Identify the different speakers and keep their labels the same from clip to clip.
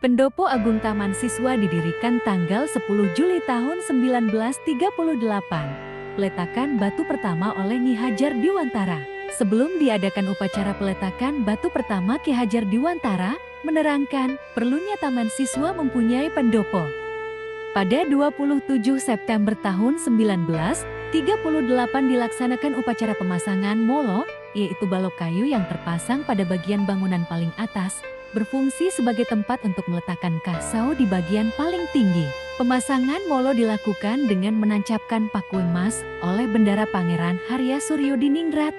Speaker 1: Pendopo Agung Taman Siswa didirikan tanggal 10 Juli tahun 1938. Peletakan batu pertama oleh Nyi Hajar Dwiwantara. Sebelum diadakan upacara peletakan batu pertama, Ki Hajar Dwiwantara menerangkan perlunya Taman Siswa mempunyai pendopo. Pada 27 September tahun 1938 dilaksanakan upacara pemasangan molo, yaitu balok kayu yang terpasang pada bagian bangunan paling atas, berfungsi sebagai tempat untuk meletakkan kasau di bagian paling tinggi. Pemasangan molo dilakukan dengan menancapkan paku emas oleh Bendara Pangeran Harya Suryodiningrat.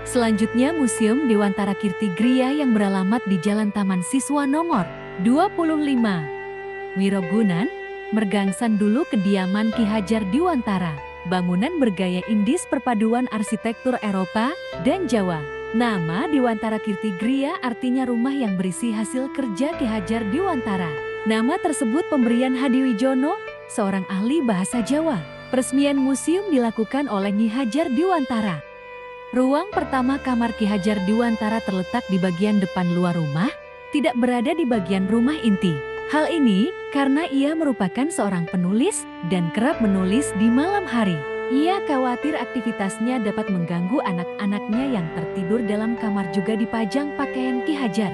Speaker 1: Selanjutnya Museum Dewantara Kirti Griya yang beralamat di Jalan Taman Siswa nomor 25. Wirogunan, Mergangsan dulu kediaman Ki Hajar Dwiwantara. Bangunan bergaya Indis perpaduan arsitektur Eropa dan Jawa. Nama Dewantara Kirti Griya artinya rumah yang berisi hasil kerja Ki Hajar Dwiwantara. Nama tersebut pemberian Hadiwijono, seorang ahli bahasa Jawa. Peresmian museum dilakukan oleh Nyi Hajar Dwiwantara. Ruang pertama kamar Ki Hajar Dwiwantara terletak di bagian depan luar rumah, tidak berada di bagian rumah inti. Hal ini karena ia merupakan seorang penulis dan kerap menulis di malam hari. Ia khawatir aktivitasnya dapat mengganggu anak-anaknya yang tertidur dalam kamar. Juga dipajang pakaian Ki Hajar.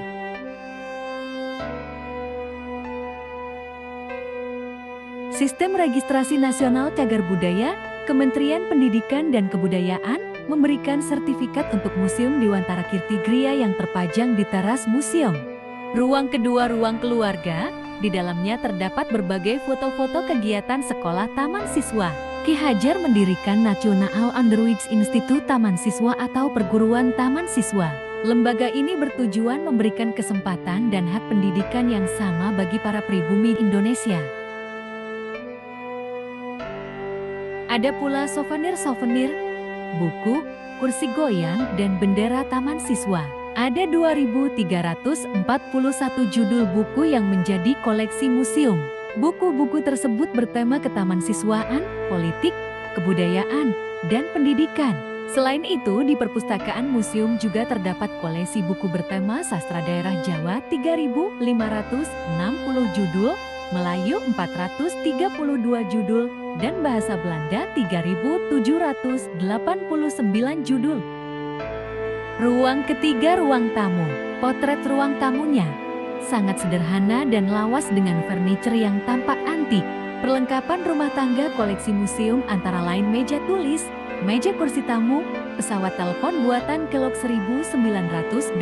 Speaker 1: Sistem Registrasi Nasional Cagar Budaya, Kementerian Pendidikan dan Kebudayaan memberikan sertifikat untuk Museum Dewantara Kirti Griya yang terpajang di teras museum. Ruang kedua, ruang keluarga, di dalamnya terdapat berbagai foto-foto kegiatan sekolah Taman Siswa. Ki Hajar mendirikan National Onderwijs Instituut Taman Siswa atau Perguruan Taman Siswa. Lembaga ini bertujuan memberikan kesempatan dan hak pendidikan yang sama bagi para pribumi Indonesia. Ada pula souvenir-souvenir, buku, kursi goyang, dan bendera Taman Siswa. Ada 2.341 judul buku yang menjadi koleksi museum. Buku-buku tersebut bertema ketaman siswaan, politik, kebudayaan, dan pendidikan. Selain itu, di perpustakaan museum juga terdapat koleksi buku bertema sastra daerah Jawa 3.560 judul, Melayu 432 judul, dan bahasa Belanda 3.789 judul. Ruang ketiga, ruang tamu. Potret ruang tamunya sangat sederhana dan lawas dengan furniture yang tampak antik. Perlengkapan rumah tangga koleksi museum antara lain meja tulis, meja kursi tamu, pesawat telepon buatan Kellogg 1927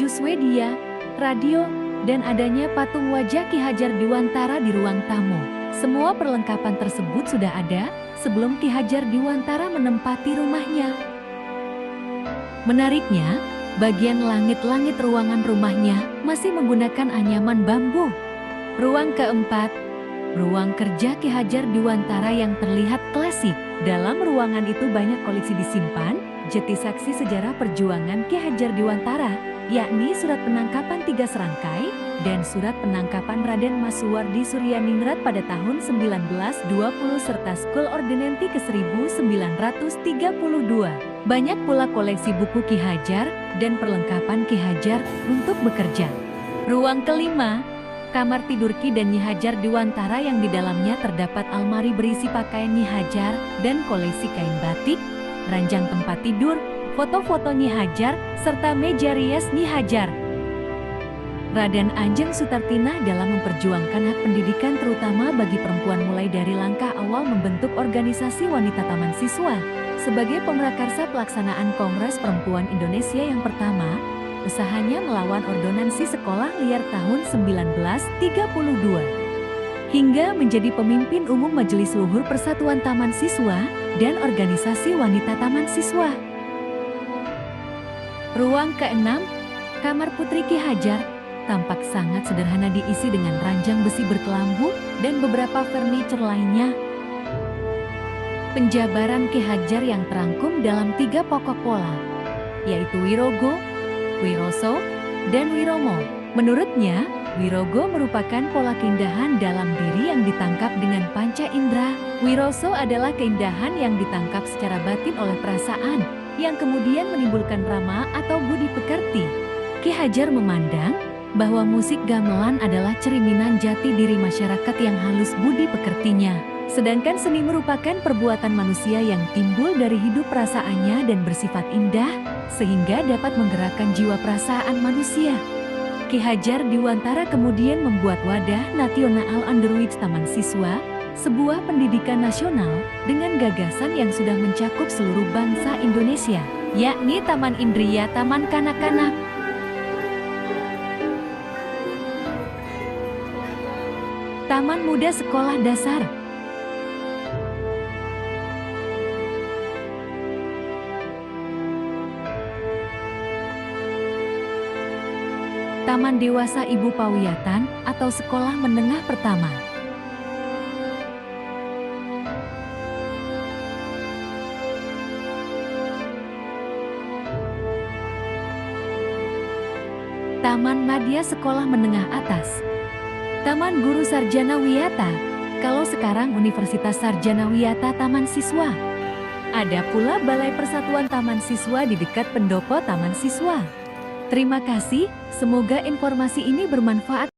Speaker 1: Swedia, radio, dan adanya patung wajah Ki Hajar Dwiwantara di ruang tamu. Semua perlengkapan tersebut sudah ada sebelum Ki Hajar Dwiwantara menempati rumahnya. Menariknya, bagian langit-langit ruangan rumahnya masih menggunakan anyaman bambu. Ruang keempat, ruang kerja Ki Hajar Dwiwantara yang terlihat klasik. Dalam ruangan itu banyak koleksi disimpan, jeti saksi sejarah perjuangan Ki Hajar Dwiwantara, yakni surat penangkapan 3 serangkai dan surat penangkapan Raden Masuwardi Suryaningrat pada tahun 1920 serta Skul Ordinanti ke-1932. Banyak pula koleksi buku Ki Hajar dan perlengkapan Ki Hajar untuk bekerja. Ruang kelima, kamar tidur Ki dan Nyi Hajar Dwiwantara yang di dalamnya terdapat almari berisi pakaian Nyi Hajar dan koleksi kain batik, ranjang tempat tidur, foto-foto Nyi Hajar, serta meja rias Nyi Hajar. Raden Anjeng Sutartinah dalam memperjuangkan hak pendidikan terutama bagi perempuan mulai dari langkah awal membentuk organisasi wanita Taman Siswa. Sebagai pemrakarsa pelaksanaan Kongres Perempuan Indonesia yang pertama, usahanya melawan ordonansi sekolah liar tahun 1932. Hingga menjadi pemimpin umum Majelis Luhur Persatuan Taman Siswa dan Organisasi Wanita Taman Siswa. Ruang keenam, kamar Putri Ki Hajar, tampak sangat sederhana diisi dengan ranjang besi berkelambu dan beberapa furniture lainnya. Penjabaran Ki Hajar yang terangkum dalam 3 pokok pola, yaitu Wirogo, Wiroso, dan Wiromo. Menurutnya, Wirogo merupakan pola keindahan dalam diri yang ditangkap dengan panca indera. Wiroso adalah keindahan yang ditangkap secara batin oleh perasaan, yang kemudian menimbulkan rama atau budi pekerti. Ki Hajar memandang bahwa musik gamelan adalah cerminan jati diri masyarakat yang halus budi pekertinya. Sedangkan seni merupakan perbuatan manusia yang timbul dari hidup perasaannya dan bersifat indah, sehingga dapat menggerakkan jiwa perasaan manusia. Ki Hajar Dewantara kemudian membuat wadah Nasional Underwits Taman Siswa, sebuah pendidikan nasional dengan gagasan yang sudah mencakup seluruh bangsa Indonesia, yakni Taman Indria, Taman Kanak-kanak, Taman Muda Sekolah Dasar, Taman Dewasa Ibu Pawiyatan atau Sekolah Menengah Pertama, Taman Madya Sekolah Menengah Atas, Taman Guru Sarjana Wiyata, kalau sekarang Universitas Sarjana Wiyata Taman Siswa. Ada pula Balai Persatuan Taman Siswa di dekat pendopo Taman Siswa. Terima kasih, semoga informasi ini bermanfaat.